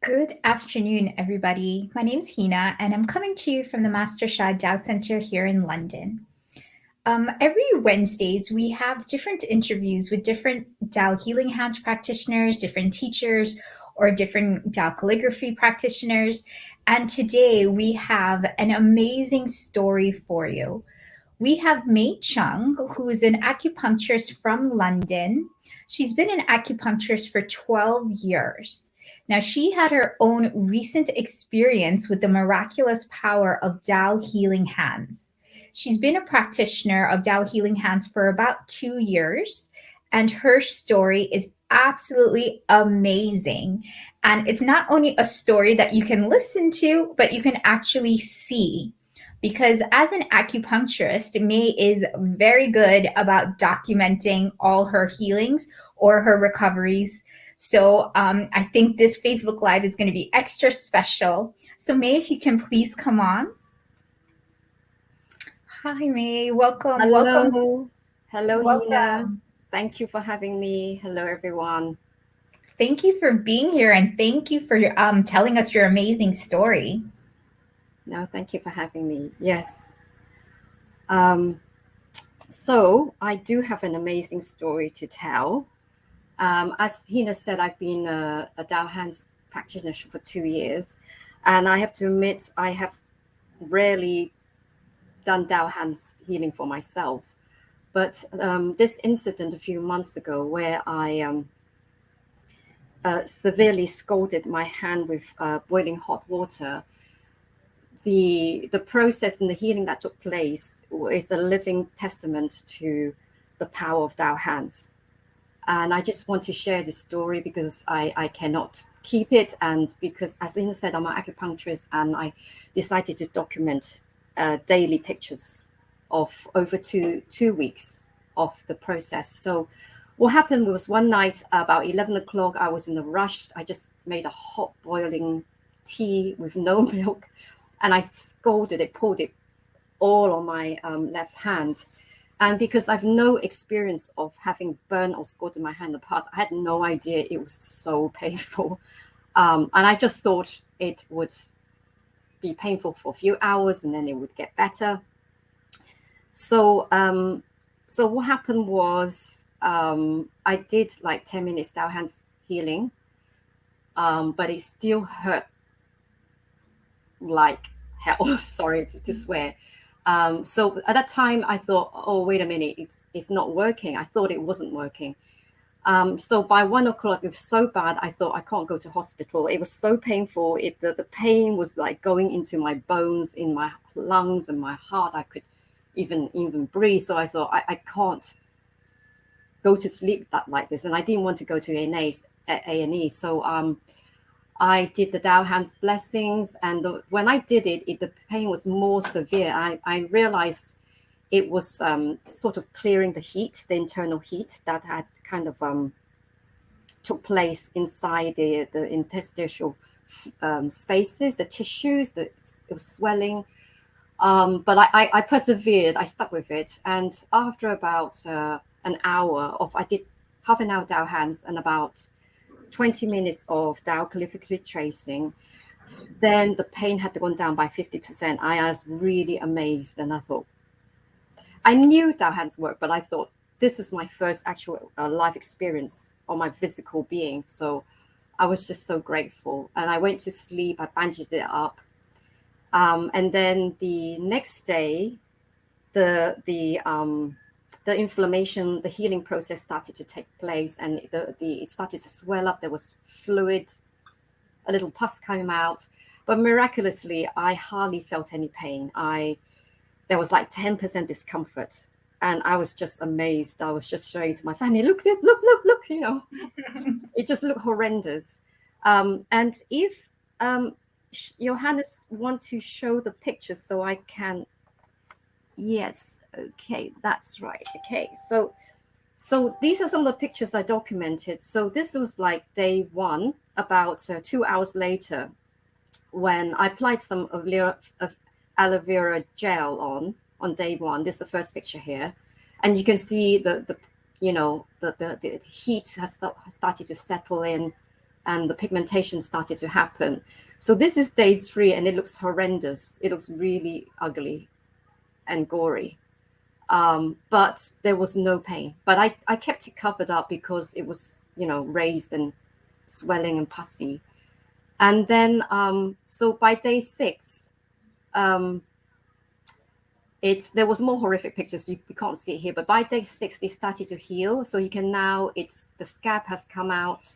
Good afternoon, everybody. My name is Hina, and I'm coming to you from the Master Shah Dow Center here in London. Every Wednesdays, we have different interviews with different Tao Healing Hands practitioners, different teachers, or different Tao calligraphy practitioners. And today we have an amazing story for you. We have Mei Chung, who is an acupuncturist from London. She's been an acupuncturist for 12 years. Now, she had her own recent experience with the miraculous power of Tao Healing Hands. She's been a practitioner of Tao Healing Hands for about 2 years, and her story is absolutely amazing. And it's not only a story that you can listen to, but you can actually see, because as an acupuncturist, May is very good about documenting all her healings or her recoveries. So I think this Facebook Live is going to be extra special. So May, if you can please come on. Hi, May. Welcome. Hello. Hello, Hina. Welcome. Thank you for having me. Hello, everyone. Thank you for being here, and thank you for telling us your amazing story. No, thank you for having me. Yes. Um, so I do have an amazing story to tell. As Hina said, I've been a Dao Hands practitioner for 2 years, and I have to admit I have rarely done Dao Hands healing for myself. But this incident a few months ago, where I severely scalded my hand with boiling hot water, the process and the healing that took place is a living testament to the power of Dao Hands. And I just want to share this story because I cannot keep it, and because, as Lina said, I'm an acupuncturist, and I decided to document daily pictures of over two weeks of the process. So what happened was, one night about 11 o'clock, I was in a rush. I just made a hot boiling tea with no milk, and I scalded it, poured it all on my left hand. And because I've no experience of having burned or scalded my hand in the past, I had no idea it was so painful. And I just thought it would be painful for a few hours and then it would get better. So what happened was, I did like 10 minutes Dao Hands healing, but it still hurt like hell. Sorry to swear. So at that time I thought, oh, wait a minute, it's not working. I thought it wasn't working. So by 1 o'clock, it was so bad, I thought I can't go to hospital. It was so painful. The pain was like going into my bones, in my lungs and my heart. I could even breathe. So I thought I can't go to sleep like this. And I didn't want to go to A&E. So I did the Dao Hands blessings. And when I did it, the pain was more severe. I realized it was sort of clearing the heat, the internal heat that had kind of took place inside the interstitial spaces, the tissues. It was swelling. But I persevered. I stuck with it. And after about an hour I did half an hour Dao Hands and about 20 minutes of Dao calligraphy tracing, then the pain had gone down by 50%. I was really amazed, and I thought, I knew Dao Hands work, but I thought, this is my first actual life experience on my physical being. So I was just so grateful. And I went to sleep, I bandaged it up. And then the next day, the inflammation, the healing process started to take place, and it started to swell up. There was fluid, a little pus came out, but miraculously, I hardly felt any pain. There was like 10% discomfort, and I was just amazed. I was just showing to my family, look, you know, it just looked horrendous. And if Johannes want to show the pictures so I can, yes, okay, that's right. Okay, so these are some of the pictures I documented. So this was like day one. About 2 hours later, when I applied some of aloe vera gel on day one. This is the first picture here, and you can see the heat has started to settle in, and the pigmentation started to happen. So this is day 3, and it looks horrendous. It looks really ugly and gory. But there was no pain. But I kept it covered up because it was, raised and swelling and pussy. And then, so by day 6, um, there was more horrific pictures. You can't see it here, but by day 6, they started to heal. So you can now, the scab has come out,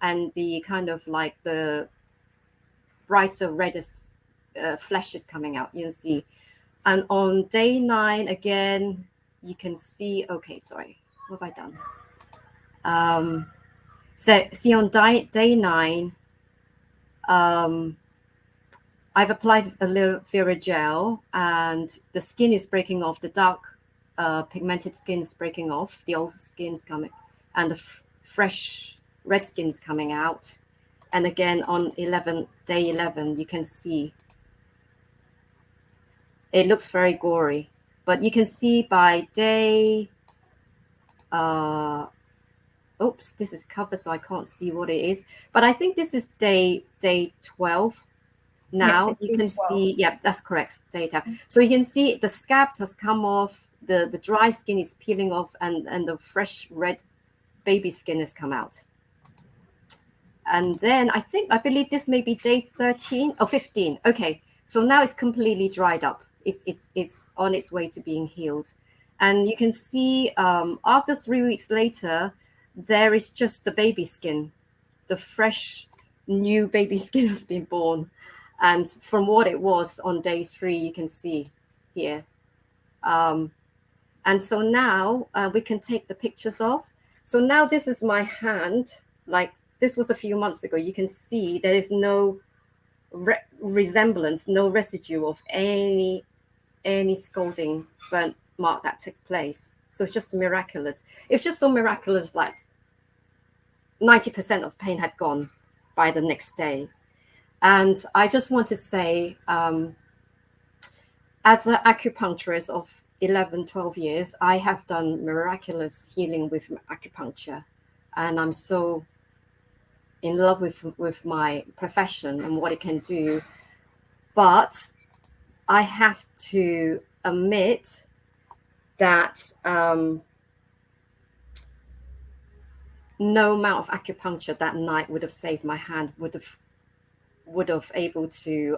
and the kind of like the brighter reddish flesh is coming out. You can see. And on day 9, again, you can see, okay, sorry, what have I done? So see on day 9, I've applied a little Vera gel, and the skin is breaking off. The dark pigmented skin is breaking off. The old skin is coming, and the fresh red skin is coming out. And again, on day 11, you can see it looks very gory. But you can see by day, oops, this is covered, so I can't see what it is. But I think this is day 12. Yes, Now it's you day can 12. see, yeah, that's correct, data. So you can see the scab has come off, the dry skin is peeling off, and the fresh red baby skin has come out. And then I believe this may be day 13 or 15. Okay, so now it's completely dried up. It's on its way to being healed. And you can see after 3 weeks later, there is just the baby skin. The fresh new baby skin has been born. And from what it was on day 3, you can see here. And so now we can take the pictures off. So now this is my hand. Like, this was a few months ago. You can see there is no resemblance, no residue of any scalding burnt mark that took place. So it's just miraculous. It's just so miraculous, like 90% of pain had gone by the next day. And I just want to say, as an acupuncturist of 11, 12 years, I have done miraculous healing with acupuncture. And I'm so in love with my profession and what it can do. But I have to admit that no amount of acupuncture that night would have saved my hand, would have able to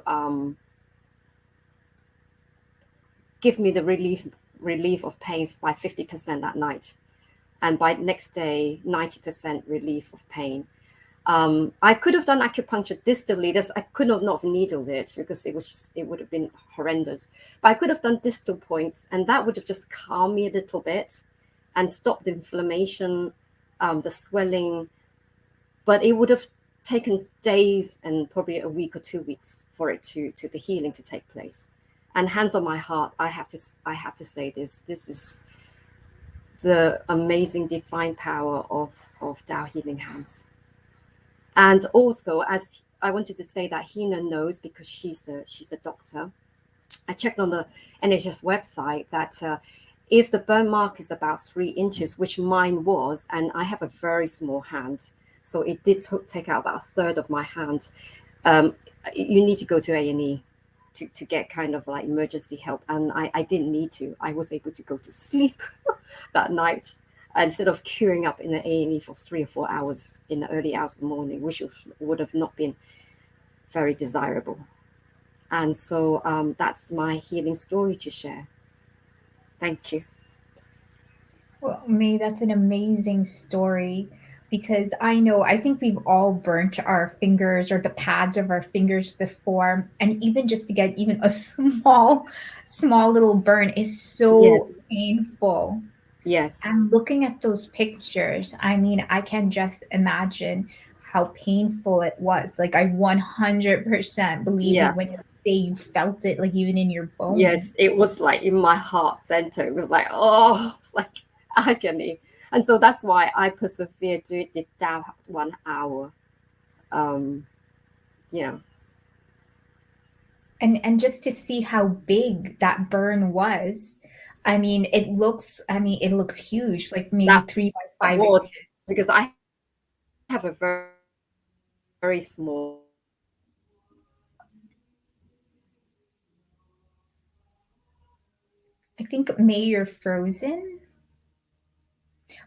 give me the relief of pain by 50% that night, and by next day 90% relief of pain. I could have done acupuncture distally. I could not have needled it because it would have been horrendous. But I could have done distal points, and that would have just calmed me a little bit and stopped the inflammation, the swelling. But it would have taken days and probably a week or 2 weeks for it to the healing to take place. And hands on my heart, I have to say this. This is the amazing divine power of Tao healing hands. And also, as I wanted to say that Hina knows, because she's a doctor. I checked on the NHS website that if the burn mark is about 3 inches, which mine was, and I have a very small hand, so it did take out about a third of my hand, you need to go to A&E to get kind of like emergency help. And I didn't need to. I was able to go to sleep that night instead of queuing up in the A&E for 3 or 4 hours in the early hours of the morning, which would have not been very desirable. And so that's my healing story to share. Thank you. Well, May, that's an amazing story because I think we've all burnt our fingers or the pads of our fingers before. And even just to get even a small little burn is so Yes. painful. Yes. And looking at those pictures, I mean, I can just imagine how painful it was. Like, I 100% believe you Yeah. when you say you felt it, like, even in your bones. Yes. It was like in my heart center. It was like, oh, it's like agony. And so that's why I persevered to it down 1 hour. Um, you know, And just to see how big that burn was, it looks huge, like maybe that 3 by 5 was inches. because I have a very very small. I think May, you're frozen.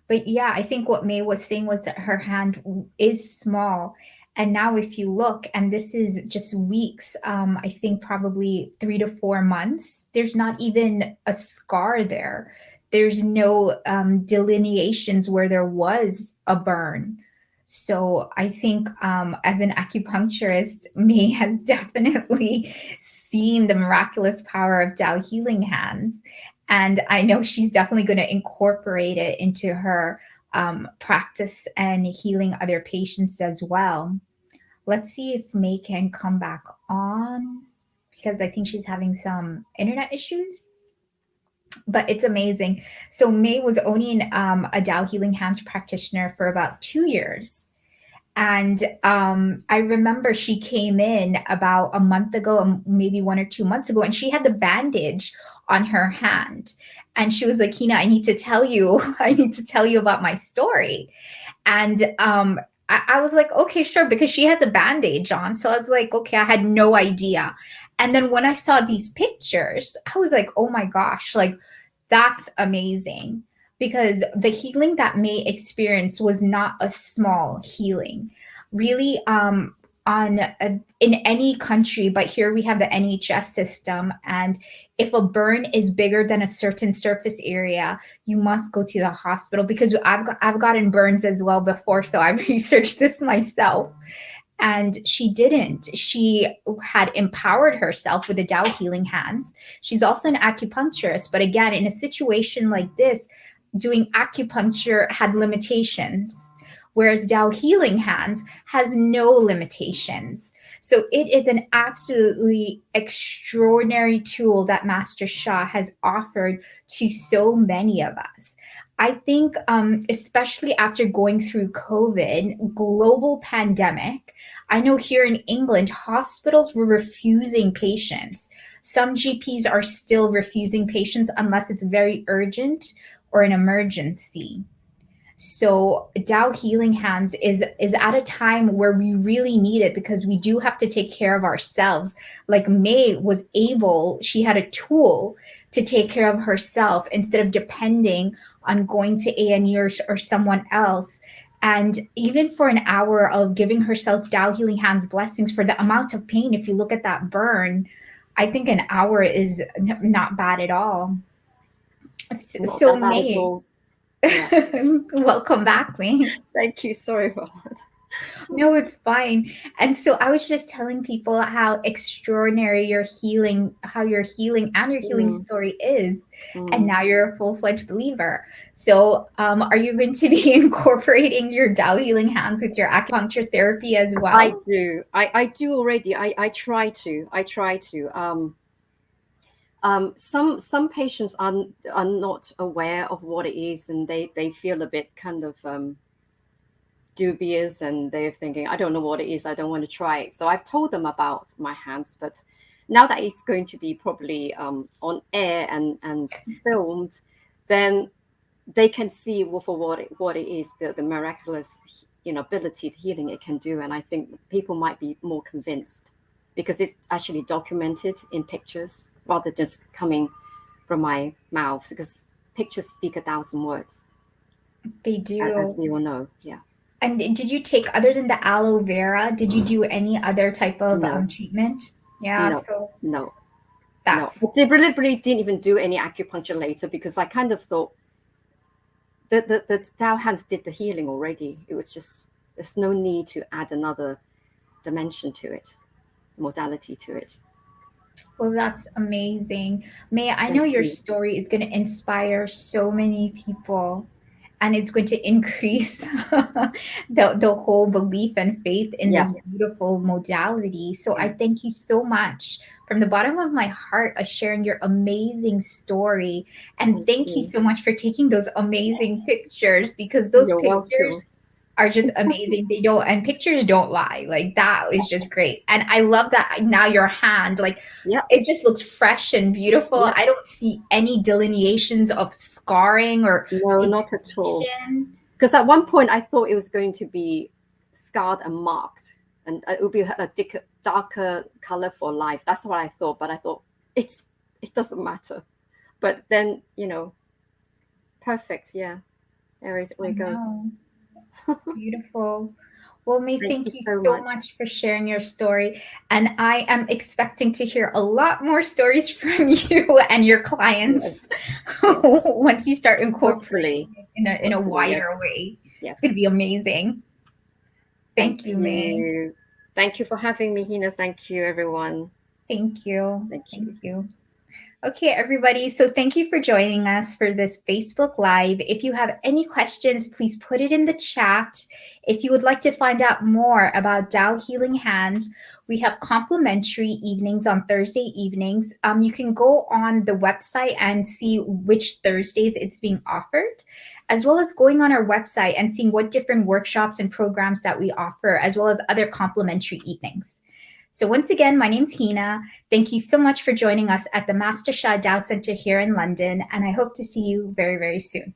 But yeah, I think what May was saying was that her hand is small. And now, if you look, and this is just weeks, I think probably 3 to 4 months, there's not even a scar there. There's no delineations where there was a burn. So I think as an acupuncturist, May has definitely seen the miraculous power of Tao healing hands. And I know she's definitely going to incorporate it into her practice and healing other patients as well. Let's see if May can come back on because I think she's having some internet issues. But it's amazing. So May was only a Tao Healing Hands practitioner for about 2 years. And I remember she came in about a month ago, maybe 1 or 2 months ago, and she had the bandage on her hand. And she was like, Hina, I need to tell you, I need to tell you about my story. And I was like, okay, sure, because she had the bandage on. So I was like, okay, I had no idea. And then when I saw these pictures, I was like, oh my gosh, like that's amazing because the healing that May experienced was not a small healing. Really, in any country, but here we have the NHS system, and if a burn is bigger than a certain surface area, you must go to the hospital because I've gotten burns as well before, so I've researched this myself. And she didn't. She had empowered herself with the Tao healing hands. She's also an acupuncturist, but again, in a situation like this, doing acupuncture had limitations, whereas Tao healing hands has no limitations. So it is an absolutely extraordinary tool that Master Sha has offered to so many of us. I think, especially after going through COVID, global pandemic, I know here in England, hospitals were refusing patients. Some GPs are still refusing patients unless it's very urgent or an emergency. So Tao Healing Hands is at a time where we really need it because we do have to take care of ourselves. Like May was able, she had a tool to take care of herself instead of depending on going to A&E or someone else. And even for an hour of giving herself Tao Healing Hands blessings for the amount of pain, if you look at that burn, I think an hour is not bad at all. It's not So that bad at May, all. Yeah. welcome back, May. Thank you. Sorry about that. No, it's fine. And so I was just telling people how extraordinary your healing, how your healing and your healing Mm, story is. And mm. now you're a full-fledged believer. So, are you going to be incorporating your Tao healing hands with your acupuncture therapy as I well? do. I do already. I try to. I try to. Some patients are not aware of what it is, and they feel a bit kind of dubious, and they're thinking, I don't know what it is. I don't want to try it. So I've told them about my hands, but now that it's going to be probably on air and filmed, then they can see for what it is, the miraculous ability to healing it can do. And I think people might be more convinced because it's actually documented in pictures rather than just coming from my mouth, because pictures speak 1,000 words, They as do. we all know. Yeah. And did you take, other than the aloe vera, did you do any other type of No, treatment? Yeah, no, so no, no. that's I deliberately didn't even do any acupuncture later because I kind of thought the Tao hands did the healing already. It was just, there's no need to add another dimension to it, modality to it. Well, that's amazing. May, I know Thank your you. story is going to inspire so many people and it's going to increase the whole belief and faith in Yeah, this beautiful modality. So yeah. I thank you so much from the bottom of my heart of sharing your amazing story. And Thank thank you you. so much for taking those amazing pictures because those You're welcome. pictures are just amazing. They don't, and pictures don't lie. Like that is just great. And I love that now your hand, like Yeah, it just looks fresh and beautiful. yeah. I don't see any delineations of scarring or No, not at all. pigmentation. Because at one point I thought it was going to be scarred and marked. and it will be a darker color for life. That's what I thought, but I thought it doesn't matter. But then, perfect. Yeah, there I we go. know. Beautiful. Well, May, Thank you thank you so so much. much for sharing your story. And I am expecting to hear a lot more stories from you and your clients Yes, yes. once you start incorporating Hopefully, it in a hopefully, yes, wider way. It's going to yes. be amazing. Thank Thank you, May. you. Thank you for having me, Hina. Thank you, everyone. Thank you. Thank Thank you. you. Okay, everybody. So thank you for joining us for this Facebook Live. If you have any questions, please put it in the chat. If you would like to find out more about Tao Healing Hands, we have complimentary evenings on Thursday evenings. You can go on the website and see which Thursdays it's being offered, as well as going on our website and seeing what different workshops and programs that we offer, as well as other complimentary evenings. So once again, my name's Hina. Thank you so much for joining us at the Master Shah Tao Center here in London, and I hope to see you very, very soon.